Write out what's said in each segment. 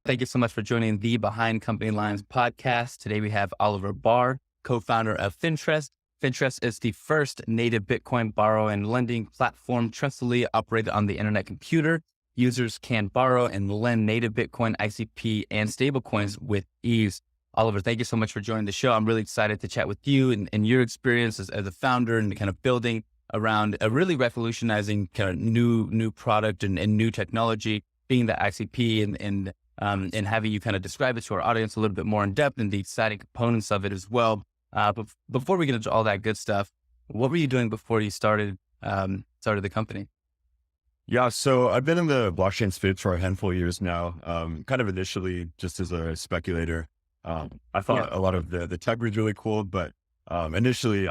Thank you so much for joining the Behind Company Lines podcast. Today we have Olliver Barr, co-founder of Finterest. Finterest is the first native Bitcoin borrow and lending platform trustfully operated on the internet computer. Users can borrow and lend native Bitcoin, ICP, and stablecoins with ease. Oliver, thank you so much for joining the show. I'm really excited to chat with you and your experience as a founder and kind of building around a really revolutionizing kind of new product and new technology, being the ICP and having you kind of describe it to our audience a little bit more in depth and the exciting components of it as well. But before we get into all that good stuff, what were you doing before you started the company? Yeah, so I've been in the blockchain space for a handful of years now, kind of initially just as a speculator. I thought a lot of the tech was really cool, but initially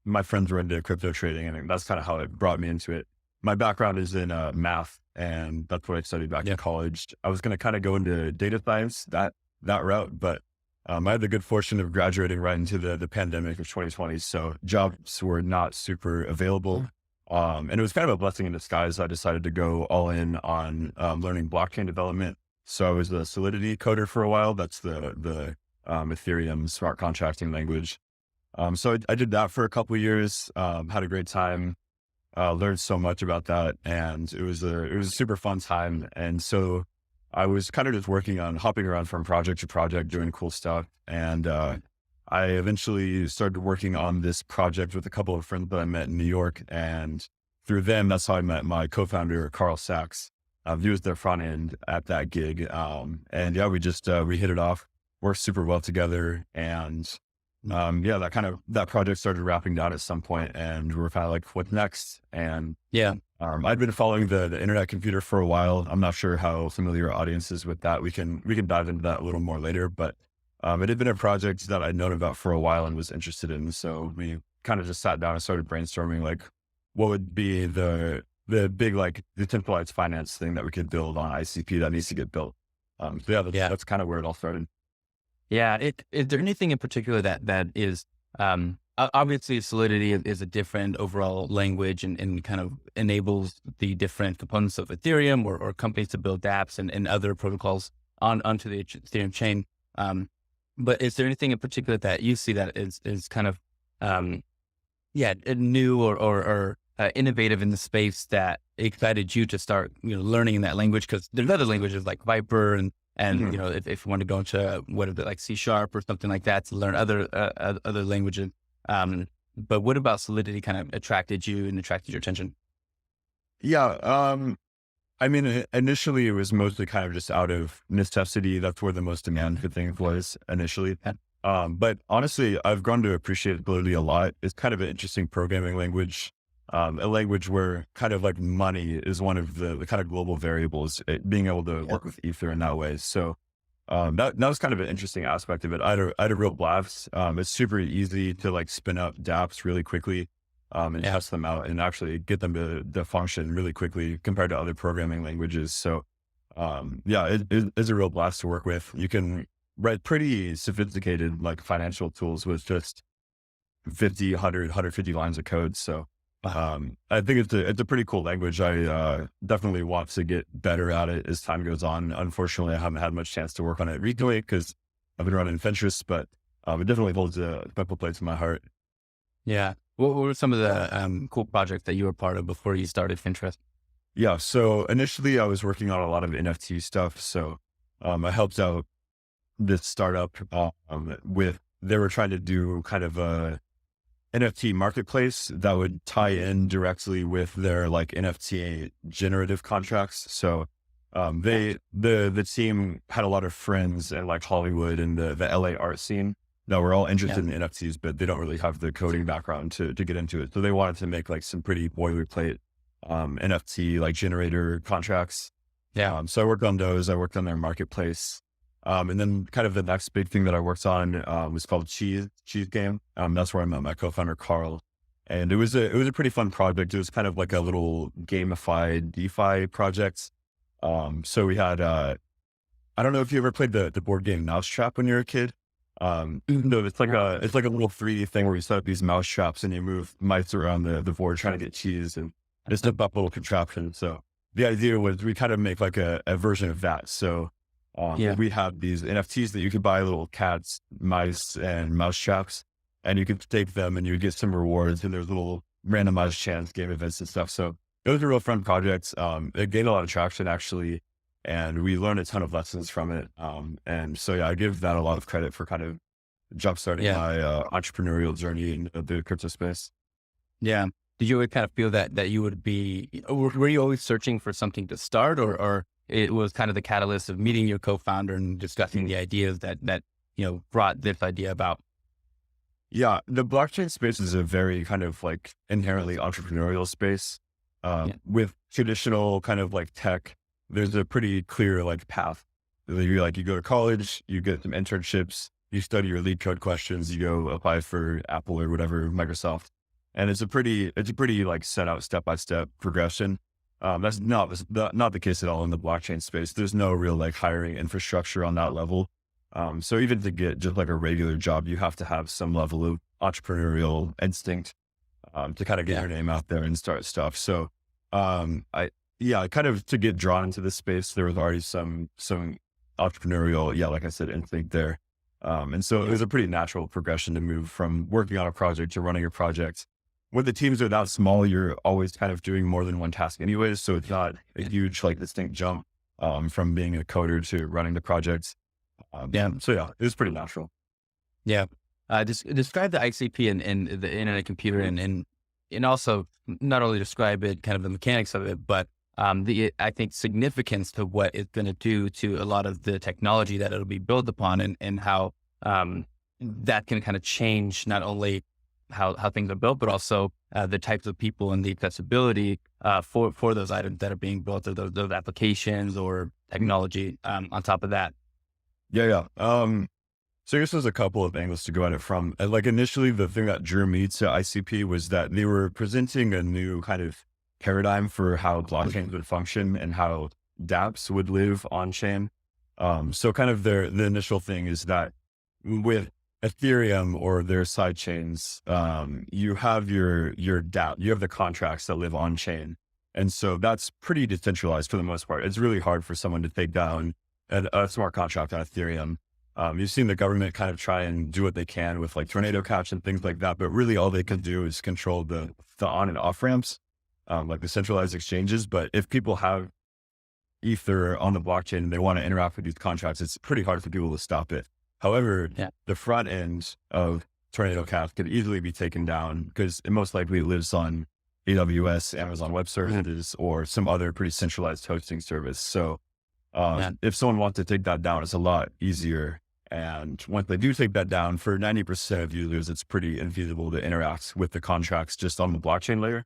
my friends were into crypto trading, and that's kind of how it brought me into it. My background is in math, and that's what I studied back in college. I was going to kind of go into data science, that route, but I had the good fortune of graduating right into the pandemic of 2020. So jobs were not super available. And it was kind of a blessing in disguise. I decided to go all in on learning blockchain development. So I was the Solidity coder for a while. That's the Ethereum smart contracting language. So I did that for a couple of years, had a great time, learned so much about that. And it was a super fun time. And so I was kind of just hopping around from project to project, doing cool stuff. And I eventually started working on this project with a couple of friends that I met in New York. And through them, that's how I met my co-founder, Carl Sachs. He was their front end at that gig. And yeah, we hit it off, worked super well together. And that project started wrapping down at some point, and we were kind of like, what's next? And I'd been following the internet computer for a while. I'm not sure how familiar our audience is with that. We can dive into that a little more later, but it had been a project that I'd known about for a while and was interested in. So we kind of just sat down and started brainstorming, like, what would be the big, like, decentralized finance thing that we could build on ICP that needs to get built. That's kind of where it all started. Yeah. Is there anything in particular that is, obviously Solidity is a different overall language and kind of enables the different components of Ethereum or companies to build DApps and other protocols onto the Ethereum chain. But is there anything in particular that you see that is kind of, new or innovative in the space that excited you to start, learning in that language? Because there's other languages like Viper and if you want to go into what is it, like C# or something like that to learn other languages. But what about Solidity kind of attracted you and attracted your attention? Yeah. I mean, initially it was mostly kind of just out of necessity. That's where the most demand for things was initially. But honestly, I've grown to appreciate Solidity a lot. It's kind of an interesting programming language, a language where kind of like money is one of the kind of global variables, being able to work with Ether in that way. So that was kind of an interesting aspect of it. I had a real blast. It's super easy to like spin up DApps really quickly. And test them out and actually get them to function really quickly compared to other programming languages. So, it is a real blast to work with. You can write pretty sophisticated, like, financial tools with just 50, 100, 150 lines of code. So, I think it's a pretty cool language. I definitely want to get better at it as time goes on. Unfortunately, I haven't had much chance to work on it recently because I've been running Finterest, but it definitely holds a special place in my heart. Yeah. What were some of the cool projects that you were part of before you started Finterest? Yeah. So initially I was working on a lot of NFT stuff. So I helped out this startup they were trying to do kind of a NFT marketplace that would tie in directly with their like NFT generative contracts. So the team had a lot of friends in like Hollywood and the LA art scene that were all interested in NFTs, but they don't really have the coding background to get into it. So they wanted to make like some pretty boilerplate NFT like generator contracts. Yeah. So I worked on those. I worked on their marketplace. And then kind of the next big thing that I worked on was called Cheese Game. That's where I met my co-founder Carl. And it was a pretty fun project. It was kind of like a little gamified DeFi project. So we had I don't know if you ever played the board game Mousetrap when you were a kid. No, it's like a little 3D thing where you set up these mouse traps and you move mice around the board trying to get cheese, and it's a little contraption. So the idea was we kind of make like a version of that. So Yeah. We have these NFTs that you could buy, little cats, mice, and mouse traps, and you could take them and you would get some rewards, and there's little randomized chance game events and stuff. So those are real fun projects. It gained a lot of traction actually, and we learned a ton of lessons from it. And so yeah, I give that a lot of credit for kind of jumpstarting Yeah. my entrepreneurial journey in the crypto space. Yeah. Did you always kind of feel that you would be, were you always searching for something to start, or it was kind of the catalyst of meeting your co-founder and discussing the ideas that, brought this idea about? Yeah, the blockchain space is a very kind of like inherently entrepreneurial space. Yeah. With traditional kind of like tech, there's a pretty clear like path. You go to college, you get some internships, you study your lead code questions, you go apply for Apple or whatever, Microsoft. And it's a pretty like set out step-by-step progression. That's not the case at all in the blockchain space. There's no real like hiring infrastructure on that level. So even to get just like a regular job, you have to have some level of entrepreneurial instinct, to kind of get your name out there and start stuff. So, kind of to get drawn into this space, there was already some entrepreneurial, like I said, instinct there. And so it was a pretty natural progression to move from working on a project to running a project. When the teams are that small, you're always kind of doing more than one task anyways. So it's not a huge, like distinct jump, from being a coder to running the project. So yeah, it was pretty natural. Yeah. Describe the ICP and the internet computer and also not only describe it, kind of the mechanics of it, but I think significance to what it's going to do to a lot of the technology that it'll be built upon, and how that can kind of change not only how things are built, but also the types of people and the accessibility for those items that are being built, or those applications or technology on top of that. Yeah. So I guess there's a couple of angles to go at it from. Like initially, the thing that drew me to ICP was that they were presenting a new kind of paradigm for how blockchains would function and how DApps would live on chain. So kind of the initial thing is that with Ethereum or their side chains, you have your DApp, you have the contracts that live on chain. And so that's pretty decentralized for the most part. It's really hard for someone to take down a smart contract on Ethereum. You've seen the government kind of try and do what they can with like tornado caps and things like that, but really all they can do is control the on and off ramps, like the centralized exchanges. But if people have Ether on the blockchain and they want to interact with these contracts, it's pretty hard for people to stop it. However, the front end of tornado caps could easily be taken down because it most likely lives on AWS, Amazon Web Services, or some other pretty centralized hosting service. So if someone wants to take that down, it's a lot easier. And once they do take that down, for 90% of users, it's pretty infeasible to interact with the contracts just on the blockchain layer.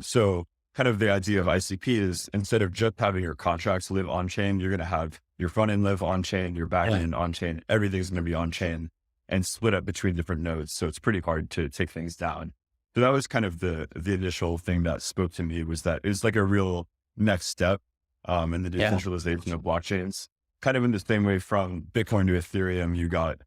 So kind of the idea of ICP is instead of just having your contracts live on chain, you're going to have your front end live on chain, your back end on chain, everything's going to be on chain and split up between different nodes. So it's pretty hard to take things down. So that was kind of the initial thing that spoke to me, was that it's like a real next step in the decentralization of blockchains. Kind of in the same way from Bitcoin to Ethereum, you got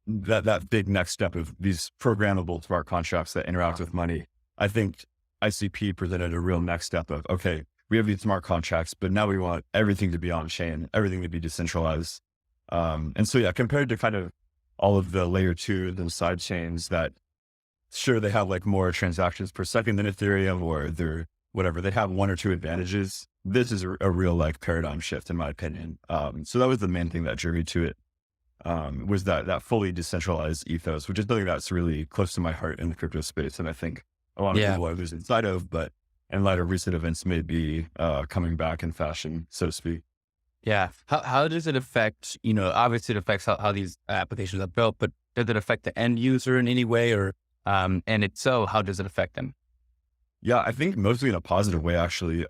that big next step of these programmable smart contracts that interact with money. I think ICP presented a real next step of, okay, we have these smart contracts, but now we want everything to be on chain, everything to be decentralized. And so, compared to kind of all of the layer 2 and side chains that, sure, they have like more transactions per second than Ethereum, or they're whatever, they have one or two advantages. This is a real like paradigm shift in my opinion. So that was the main thing that drew me to it, was that fully decentralized ethos, which is something that's really close to my heart in the crypto space. And I think a lot of people are losing sight of, but in light of recent events, may be coming back in fashion, so to speak. Yeah. How does it affect, obviously it affects how these applications are built, but does it affect the end user in any way, or, and if so, how does it affect them? Yeah, I think mostly in a positive way, actually.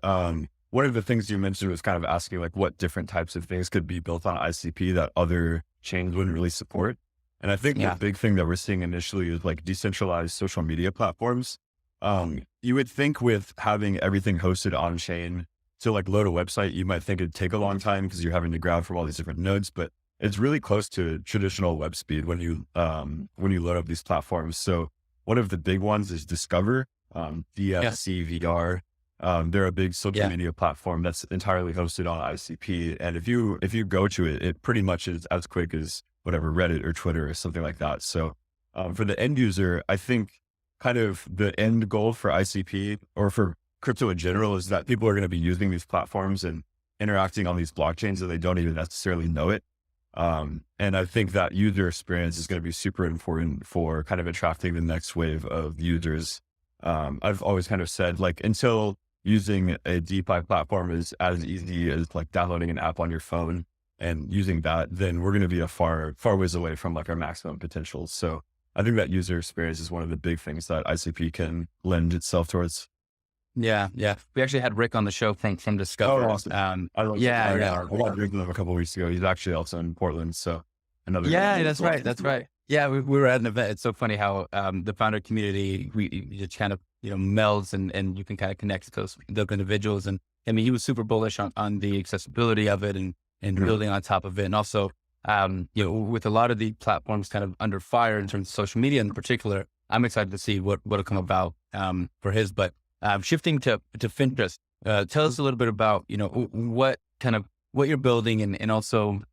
One of the things you mentioned was kind of asking like what different types of things could be built on ICP that other chains wouldn't really support. And I think the big thing that we're seeing initially is like decentralized social media platforms. You would think with having everything hosted on chain to like load a website, you might think it'd take a long time because you're having to grab from all these different nodes, but it's really close to traditional web speed when you load up these platforms. So one of the big ones is Discover, DFCVR. They're a big social Yeah. media platform that's entirely hosted on ICP. And if you go to it, it pretty much is as quick as whatever Reddit or Twitter or something like that. So for the end user, I think kind of the end goal for ICP or for crypto in general is that people are going to be using these platforms and interacting on these blockchains and they don't even necessarily know it. And I think that user experience is going to be super important for kind of attracting the next wave of users. I've always kind of said, like, until using a DeFi platform is as easy as like downloading an app on your phone and using that, then we're going to be a far ways away from like our maximum potential. So I think that user experience is one of the big things that ICP can lend itself towards. Yeah. Yeah. We actually had Rick on the show from Discover. Oh, awesome. I love Yeah. him. Yeah. I got drinking with him a couple of weeks ago. He's actually also in Portland. So another. Yeah, that's right. That's right. Yeah, we were at an event. It's so funny how the founder community we just kind of melds and you can kind of connect to those individuals. And I mean, he was super bullish on the accessibility of it and building on top of it. And also, with a lot of the platforms kind of under fire in terms of social media in particular, I'm excited to see what'll come about for his. But shifting to Finterest, tell us a little bit about what you're building and also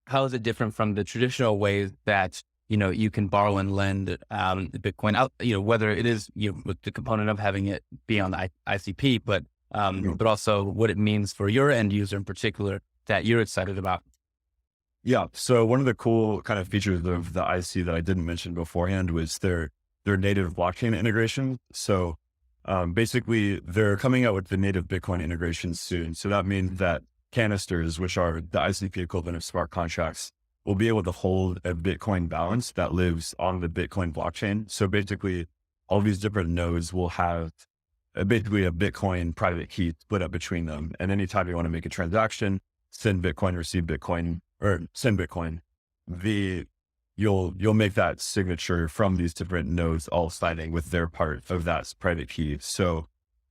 how is it different from the traditional ways that, you can borrow and lend Bitcoin out, whether it is, with the component of having it be on the ICP, but also what it means for your end user in particular that you're excited about. Yeah. So one of the cool kind of features of the IC that I didn't mention beforehand was their native blockchain integration. So basically they're coming out with the native Bitcoin integration soon. So that means that canisters, which are the ICP equivalent of smart contracts, will be able to hold a Bitcoin balance that lives on the Bitcoin blockchain. So basically all these different nodes will have basically a Bitcoin private key split up between them. And anytime you want to make a transaction, send Bitcoin, receive Bitcoin, or send Bitcoin, you'll make that signature from these different nodes all signing with their part of that private key. So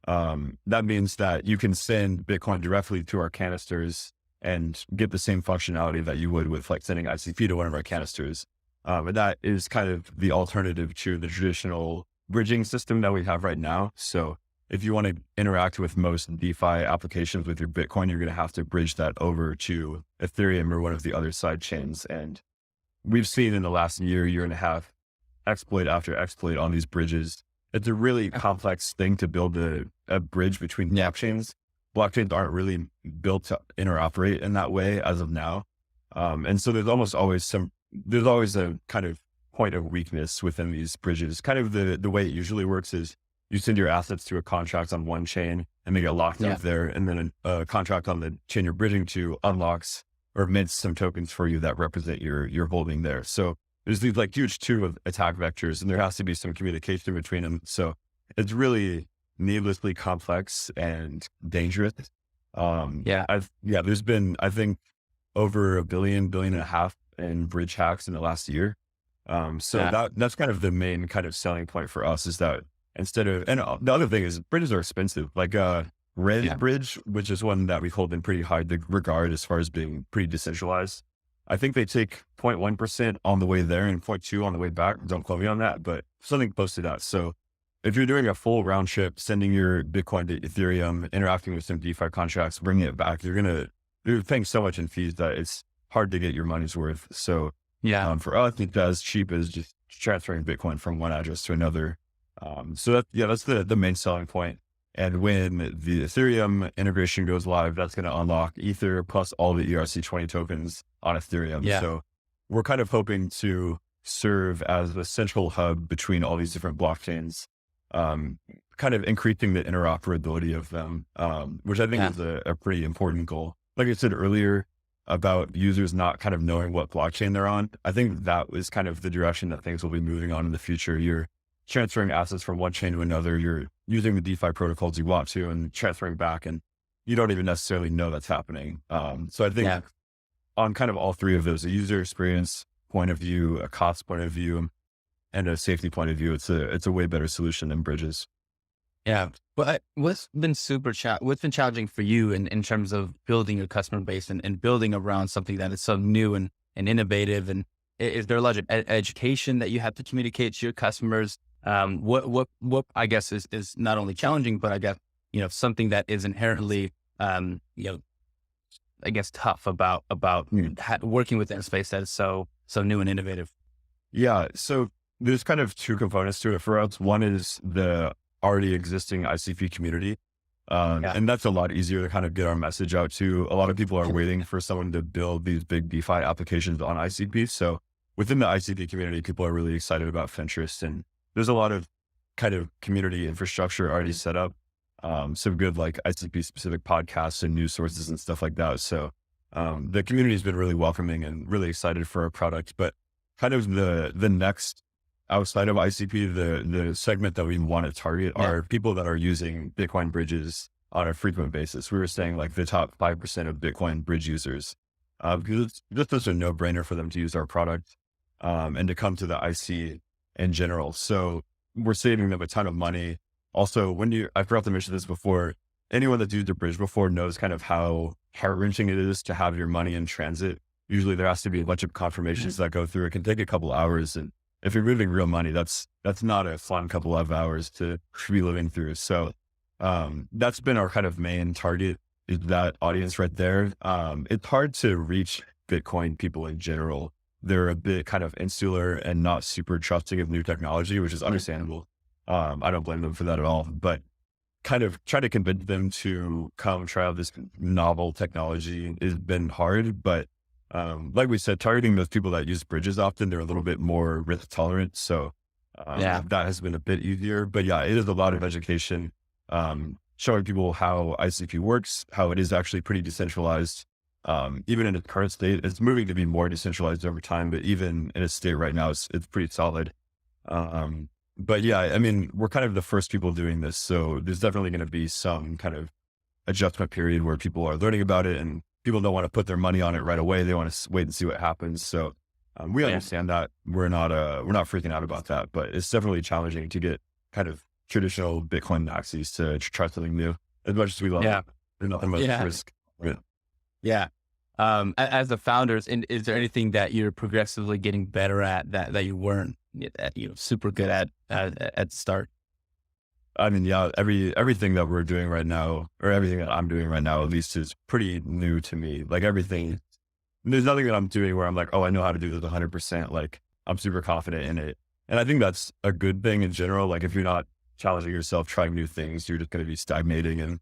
that means that you can send Bitcoin directly to our canisters and get the same functionality that you would with like sending ICP to one of our canisters. And that is kind of the alternative to the traditional bridging system that we have right now. So if you want to interact with most DeFi applications with your Bitcoin, you're going to have to bridge that over to Ethereum or one of the other side chains. And we've seen in the last year and a half, exploit after exploit on these bridges. It's a really complex thing to build a bridge between blockchains. Blockchains aren't really built to interoperate in that way as of now. And so there's always a kind of point of weakness within these bridges. Kind of the way it usually works is you send your assets to a contract on one chain and they get locked up there. And then a contract on the chain you're bridging to unlocks or mints some tokens for you that represent your holding there. So there's these like huge two of attack vectors and there has to be some communication between them. So it's really needlessly complex and dangerous. There's been, I think, over $1 billion and a half in bridge hacks in the last year. That's kind of the main kind of selling point for us is that instead of, and the other thing is bridges are expensive. Like Red Bridge, which is one that we hold in pretty high regard as far as being pretty decentralized. I think they take 0.1% on the way there and 0.2 on the way back. Don't quote me on that, but something close to that. So if you're doing a full round trip, sending your Bitcoin to Ethereum, interacting with some DeFi contracts, bringing it back, you're paying so much in fees that it's hard to get your money's worth. So for us, it's as cheap as just transferring Bitcoin from one address to another. That's the main selling point. And when the Ethereum integration goes live, that's going to unlock Ether plus all the ERC20 tokens on Ethereum. So we're kind of hoping to serve as the central hub between all these different blockchains, kind of increasing the interoperability of them, which I think is a pretty important goal. Like I said earlier about users not kind of knowing what blockchain they're on, I think that was kind of the direction that things will be moving on in the future. You're transferring assets from one chain to another, you're using the DeFi protocols you want to and transferring back, and you don't even necessarily know that's happening. So I think on kind of all three of those, a user experience point of view, a cost point of view, and a safety point of view, it's a way better solution than bridges. Yeah. But what's been challenging for you in terms of building your customer base and building around something that is so new and innovative? And is there a lot of education that you have to communicate to your customers? What I guess is not only challenging, but I guess something that is inherently, I guess tough about working within a space that is so new and innovative? Yeah. So there's kind of two components to it for us. One is the already existing ICP community. And that's a lot easier to kind of get our message out to. A lot of people are waiting for someone to build these big DeFi applications on ICP. So within the ICP community, people are really excited about Finterest, and there's a lot of kind of community infrastructure already set up. Some good like ICP specific podcasts and news sources and stuff like that. So the community has been really welcoming and really excited for our product. But kind of the next outside of ICP, the segment that we want to target are people that are using Bitcoin bridges on a frequent basis. We were saying like the top 5% of Bitcoin bridge users, because it's just such a no brainer for them to use our product, and to come to the IC in general. So we're saving them a ton of money. Also, I forgot to mention this before, anyone that's used a bridge before knows kind of how heart-wrenching it is to have your money in transit. Usually there has to be a bunch of confirmations that go through. It can take a couple hours, and if you're moving real money, that's not a fun couple of hours to be living through. So that's been our kind of main target, is that audience right there. It's hard to reach Bitcoin people in general. They're a bit kind of insular and not super trusting of new technology, which is understandable. I don't blame them for that at all, but kind of try to convince them to come try out this novel technology has been hard. But like we said, targeting those people that use bridges often, they're a little bit more risk tolerant. So that has been a bit easier. But yeah, it is a lot of education, showing people how ICP works, how it is actually pretty decentralized. Even in its current state, it's moving to be more decentralized over time, but even in its state right now, it's pretty solid. But yeah, I mean, we're kind of the first people doing this. So there's definitely going to be some kind of adjustment period where people are learning about it, and people don't want to put their money on it right away. They want to wait and see what happens. So we understand that. We're not freaking out about that, but it's definitely challenging to get kind of traditional Bitcoin maxis to try something new. As much as we love it, there's nothing much risk. Yeah. As the founders, is there anything that you're progressively getting better at that you weren't super good at the start? I mean, yeah, everything that we're doing right now, or everything that I'm doing right now, at least, is pretty new to me. Like everything, there's nothing that I'm doing where I'm like, oh, I know how to do this 100%. Like I'm super confident in it. And I think that's a good thing in general. Like if you're not challenging yourself, trying new things, you're just going to be stagnating, and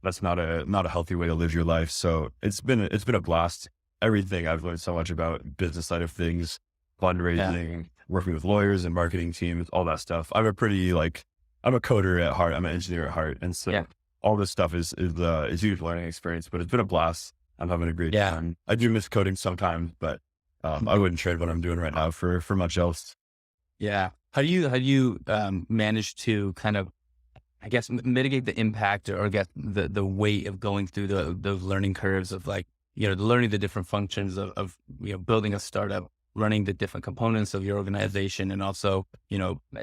that's not a healthy way to live your life. So it's been a blast. Everything I've learned so much about business side of things, fundraising, working with lawyers and marketing teams, all that stuff. I'm a coder at heart. I'm an engineer at heart. And so all this stuff is a huge learning experience, but it's been a blast. I'm having a great time. I do miss coding sometimes, but I wouldn't trade what I'm doing right now for much else. Yeah. How do you manage to kind of, I guess, mitigate the impact, or get the weight of going through those learning curves of like, learning the different functions of building a startup, running the different components of your organization, and also,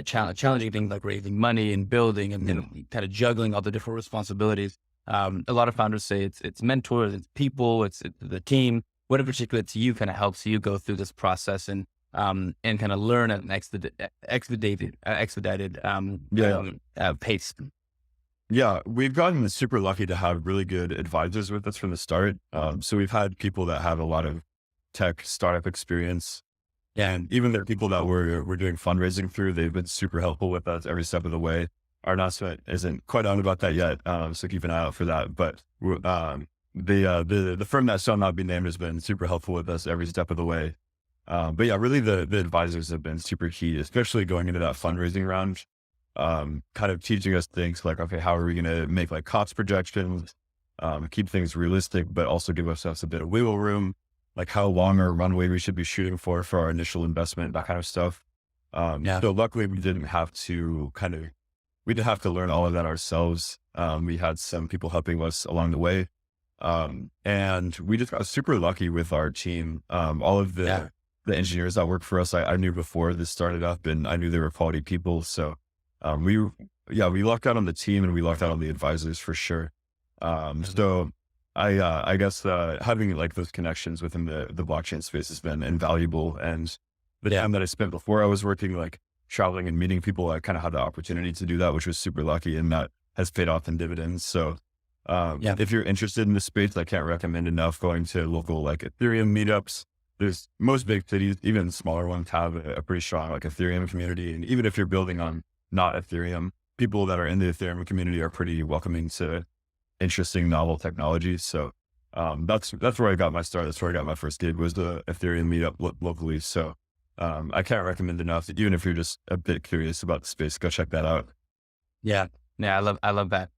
challenging things like raising money and building and kind of juggling all the different responsibilities. A lot of founders say it's mentors, it's people, it's the team. What in particular to you kind of helps you go through this process and kind of learn at an expedited pace? Yeah, we've gotten super lucky to have really good advisors with us from the start. So we've had people that have a lot of tech startup experience, and even the people that we're doing fundraising through, they've been super helpful with us every step of the way. Our announcement isn't quite out about that yet, so keep an eye out for that. But the firm that shall not be named has been super helpful with us every step of the way. But yeah, really the advisors have been super key, especially going into that fundraising round, kind of teaching us things like, okay, how are we going to make like cost projections, keep things realistic, but also give ourselves a bit of wiggle room, like how long our runway we should be shooting for our initial investment, that kind of stuff. So luckily we didn't have to learn all of that ourselves. We had some people helping us along the way. And we just got super lucky with our team. All of the engineers that work for us, I knew before this started up, and I knew they were quality people. So, we lucked out on the team, and we lucked out on the advisors for sure. So I guess, having like those connections within the blockchain space has been invaluable. And the time that I spent before I was working, like traveling and meeting people, I kind of had the opportunity to do that, which was super lucky. And that has paid off in dividends. So Yeah. if you're interested in the space, I can't recommend enough going to local like Ethereum meetups. There's most big cities, even smaller ones, have a pretty strong like Ethereum community. And even if you're building on not Ethereum, people that are in the Ethereum community are pretty welcoming to interesting novel technologies. So that's where I got my start. That's where I got my first gig, was the Ethereum meetup locally. So I can't recommend enough that even if you're just a bit curious about the space, go check that out. Yeah. Yeah. I love that.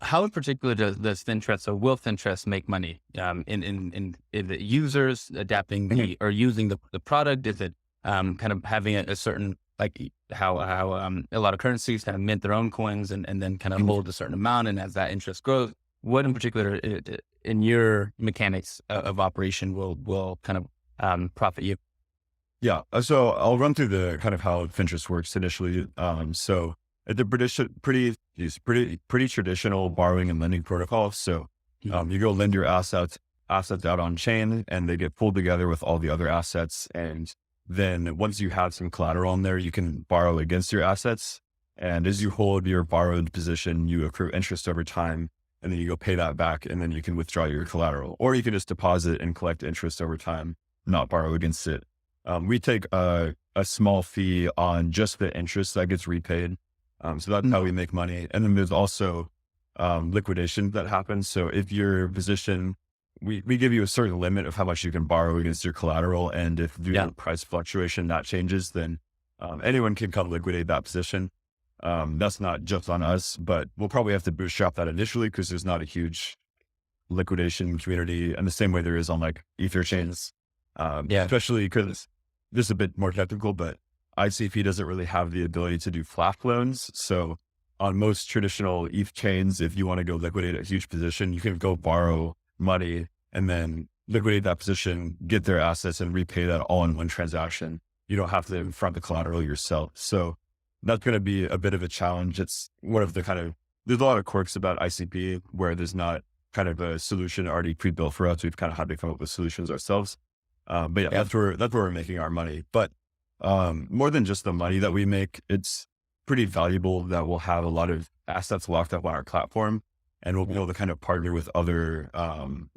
How in particular does Finterest or will Finterest make money? In the users adapting or using the product? Is it kind of having a certain, like how a lot of currencies kind of mint their own coins and then kind of hold a certain amount, and as that interest grows, what in particular in your mechanics of operation will kind of profit you? Yeah. So I'll run through the kind of how Finterest works initially. So the pretty traditional borrowing and lending protocol. So you go lend your assets out on chain, and they get pulled together with all the other assets. And then once you have some collateral on there, you can borrow against your assets. And as you hold your borrowed position, you accrue interest over time, and then you go pay that back, and then you can withdraw your collateral, or you can just deposit and collect interest over time, not borrow against it. We take a small fee on just the interest that gets repaid. So that's how we make money. And then there's also liquidation that happens. So if your position, we give you a certain limit of how much you can borrow against your collateral. And if due to price fluctuation that changes, then anyone can come liquidate that position. That's not just on us, but we'll probably have to bootstrap that initially because there's not a huge liquidation community in the same way there is on like Ether chains. Especially because this is a bit more technical, but ICP doesn't really have the ability to do flash loans. So on most traditional ETH chains, if you want to go liquidate a huge position, you can go borrow money and then liquidate that position, get their assets, and repay that all in one transaction. You don't have to front the collateral yourself. So that's going to be a bit of a challenge. It's one of the there's a lot of quirks about ICP where there's not kind of a solution already pre-built for us. We've kind of had to come up with solutions ourselves. But that's where we're making our money. But more than just the money that we make, it's pretty valuable that we'll have a lot of assets locked up on our platform, and we'll be able to kind of partner with other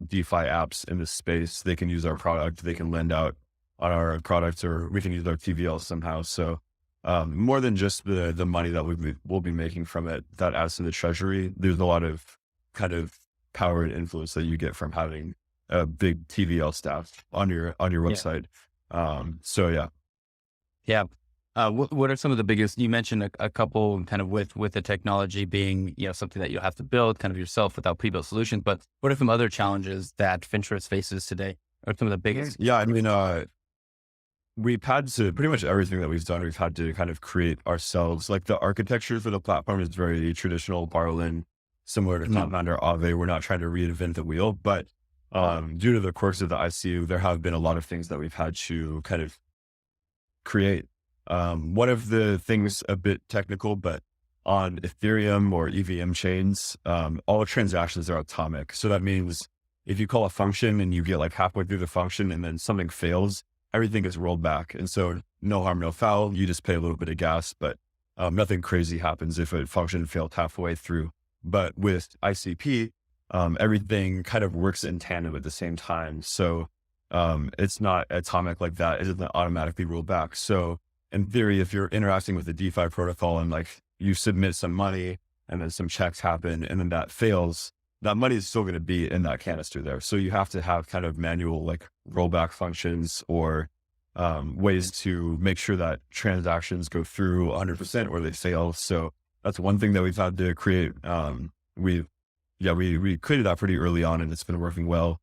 DeFi apps in this space. They can use our product, they can lend out on our products, or we can use our TVL somehow. So more than just the money that we'll be making from it that adds to the treasury, there's a lot of kind of power and influence that you get from having a big TVL staff on your website. So yeah. Yeah. What are some of the biggest, you mentioned a couple kind of with the technology being, something that you'll have to build kind of yourself without pre-built solutions, but what are some other challenges that Finterest faces today, or some of the biggest? Yeah. I mean, we've had to pretty much everything that we've done, we've had to kind of create ourselves. Like the architecture for the platform is very traditional, borrow-in, similar to Commander Aave. We're not trying to reinvent the wheel, but due to the quirks of the ICU, there have been a lot of things that we've had to kind of create. One of the things a bit technical, but on Ethereum or EVM chains, all transactions are atomic. So that means if you call a function and you get like halfway through the function and then something fails, everything gets rolled back. And so no harm, no foul. You just pay a little bit of gas, but nothing crazy happens if a function failed halfway through. But with ICP, everything kind of works in tandem at the same time. So it's not atomic like that. It doesn't automatically roll back. So in theory, if you're interacting with the DeFi protocol and like you submit some money and then some checks happen and then that fails, that money is still going to be in that canister there. So you have to have kind of manual like rollback functions or ways to make sure that transactions go through 100% or they fail. So that's one thing that we've had to create. We created that pretty early on and it's been working well.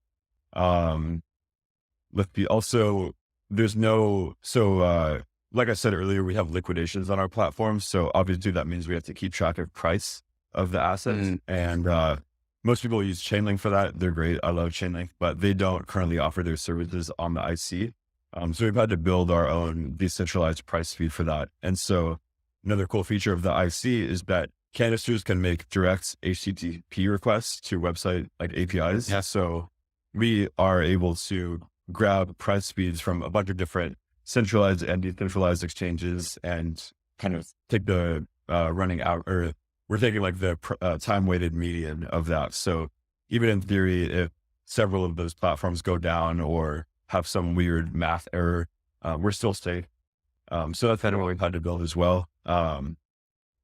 Like I said earlier, we have liquidations on our platform. So obviously that means we have to keep track of price of the assets. And most people use Chainlink for that. They're great. I love Chainlink, but they don't currently offer their services on the IC. So we've had to build our own decentralized price feed for that. And so another cool feature of the IC is that canisters can make direct HTTP requests to website like APIs. Yeah. So we are able to grab price feeds from a bunch of different centralized and decentralized exchanges and kind of take the running out or we're taking like the time weighted median of that. So even in theory, if several of those platforms go down or have some weird math error, we're still safe. So that's kind of what we've had to build as well.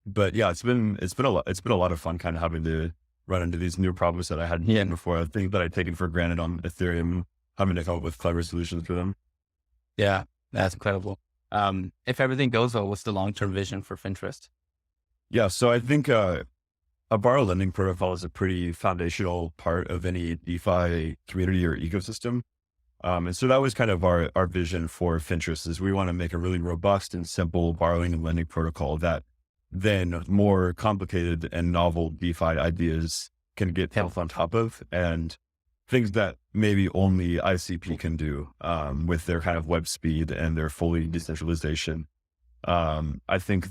But yeah, it's been a lot of fun kind of having to run into these new problems that I hadn't seen before. Things that I'd taken for granted on Ethereum, having to come up with clever solutions for them. Yeah, that's incredible. If everything goes well, what's the long-term vision for Finterest? Yeah, so I think a borrow lending protocol is a pretty foundational part of any DeFi community or ecosystem. And so that was kind of our vision for Finterest is we want to make a really robust and simple borrowing and lending protocol that then more complicated and novel DeFi ideas can get built on top of, and things that maybe only ICP can do with their kind of web speed and their fully decentralization. I think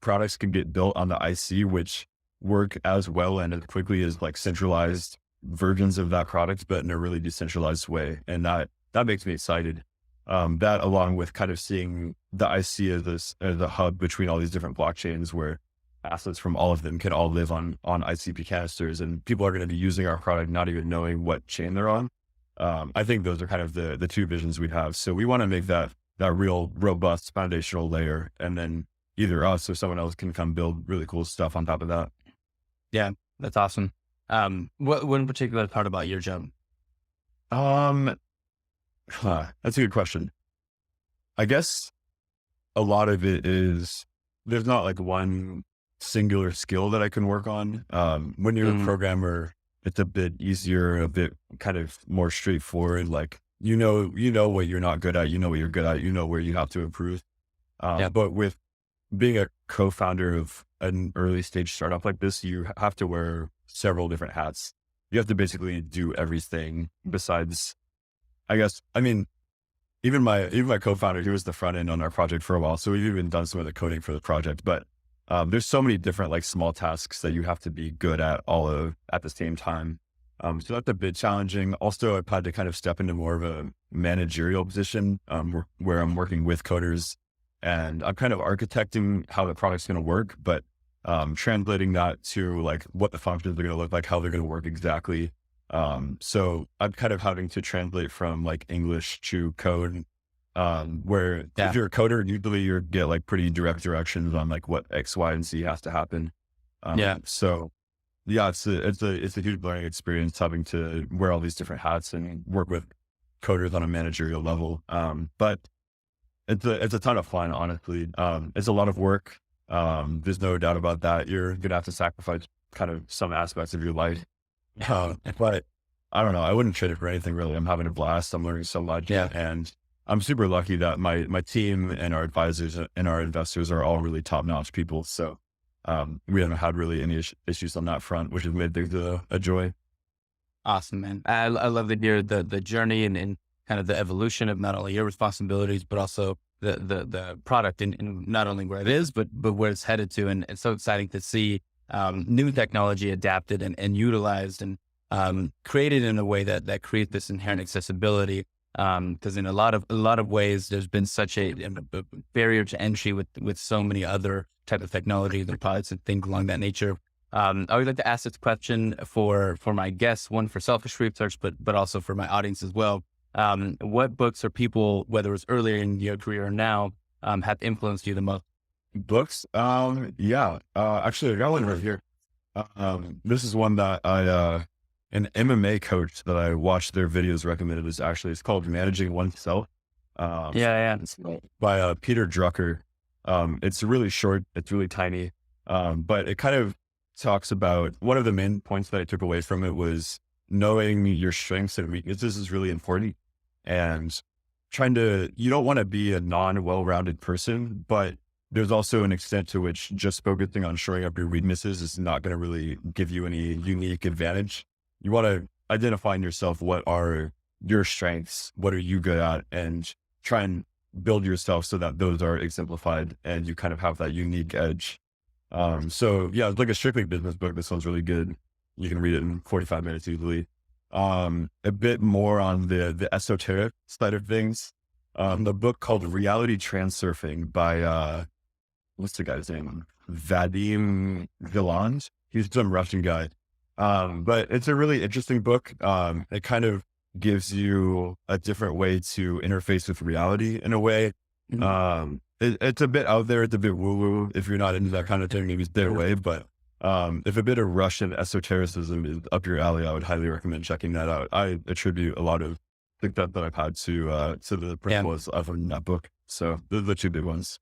products can get built on the IC, which work as well and as quickly as like centralized versions of that product, but in a really decentralized way. And that makes me excited. That along with kind of seeing the IC as a hub between all these different blockchains where assets from all of them can all live on ICP canisters, and people are going to be using our product not even knowing what chain they're on. I think those are kind of the two visions we have. So we want to make that real robust foundational layer, and then either us or someone else can come build really cool stuff on top of that. Yeah, that's awesome. What in particular part about your job? That's a good question. I guess a lot of it is there's not like one singular skill that I can work on. When you're a programmer, it's a bit easier, a bit kind of more straightforward. Like, you know what you're not good at, you know what you're good at, you know where you have to improve. But with being a co-founder of an early stage startup like this, you have to wear several different hats. You have to basically do everything besides, even my co-founder, he was the front end on our project for a while. So we've even done some of the coding for the project, but there's so many different like small tasks that you have to be good at at the same time. So that's a bit challenging. Also, I've had to kind of step into more of a managerial position where I'm working with coders and I'm kind of architecting how the product's going to work, but translating that to like what the functions are going to look like, how they're going to work exactly. So I'm kind of having to translate from like English to code, where if you're a coder, usually you get like pretty direct directions on like what X, Y, and Z has to happen. So yeah, it's a huge learning experience having to wear all these different hats and work with coders on a managerial level. But it's a ton of fun, honestly. It's a lot of work. There's no doubt about that. You're going to have to sacrifice kind of some aspects of your life. But I don't know. I wouldn't trade it for anything really. I'm having a blast. I'm learning so much. And I'm super lucky that my team and our advisors and our investors are all really top-notch people. So, we haven't had really any issues on that front, which has made things a joy. Awesome, man. I love to hear the journey and kind of the evolution of not only your responsibilities, but also the product and not only where it is, but where it's headed to. And it's so exciting to see new technology adapted and utilized and created in a way that creates this inherent accessibility. Because in a lot of ways, there's been such a barrier to entry with so many other type of technologies and products and things along that nature. I would like to ask this question for my guests, one for selfish research, but also for my audience as well. What books or people, whether it's earlier in your career or now, have influenced you the most? Books? Actually, I got one right here. This is one that an MMA coach that I watched their videos recommended it's called Managing Oneself. It's by Peter Drucker. It's really short. It's really tiny. But it kind of talks about one of the main points that I took away from it was knowing your strengths and weaknesses is really important. And you don't want to be a well-rounded person, but there's also an extent to which just focusing on shoring up your weaknesses is not going to really give you any unique advantage. You want to identify in yourself what are your strengths, what are you good at, and try and build yourself so that those are exemplified and you kind of have that unique edge. So yeah, it's like a strictly business book. This one's really good. You can read it in 45 minutes easily. A bit more on the esoteric side of things. The book called Reality Transurfing by, what's the guy's name? Vadim Viland. He's some Russian guy. But it's a really interesting book. It kind of gives you a different way to interface with reality in a way. It's a bit out there. It's a bit woo-woo. If you're not into that kind of thing, maybe stay away. But if a bit of Russian esotericism is up your alley, I would highly recommend checking that out. I attribute a lot of success that I've had to the principles of that book. So those are the two big ones.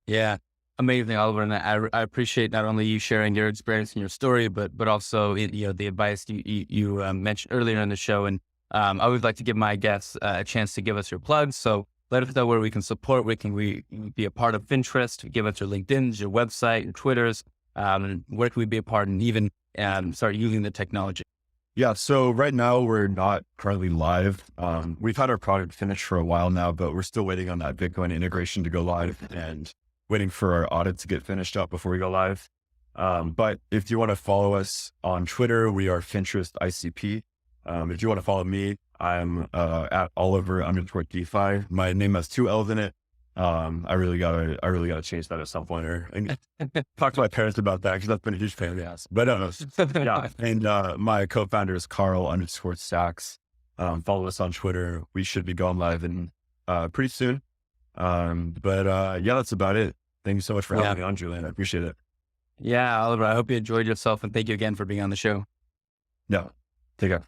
Yeah. Amazing, Oliver. And I appreciate not only you sharing your experience and your story, but also, the advice you mentioned earlier in the show. And I always like to give my guests a chance to give us your plugs. So let us know where we can support. Where can we be a part of Finterest? Give us your LinkedIn's, your website, your Twitters. Where can we be a part and even start using the technology? Yeah. So right now we're not currently live. We've had our product finished for a while now, but we're still waiting on that Bitcoin integration to go live and waiting for our audit to get finished up before we go live. But if you want to follow us on Twitter, we are Finterest ICP. If you want to follow me, I'm at Olliver_DeFi. My name has 2 L's in it. I really gotta change that at some point, or talk to my parents about that, because that's been a huge pain in the ass. But yeah. And my co-founder is Carl_Sachs. Follow us on Twitter. We should be going live in pretty soon. But yeah, that's about it. Thank you so much for having me on, Julian. I appreciate it. Yeah, Oliver, I hope you enjoyed yourself, and thank you again for being on the show. No, take care.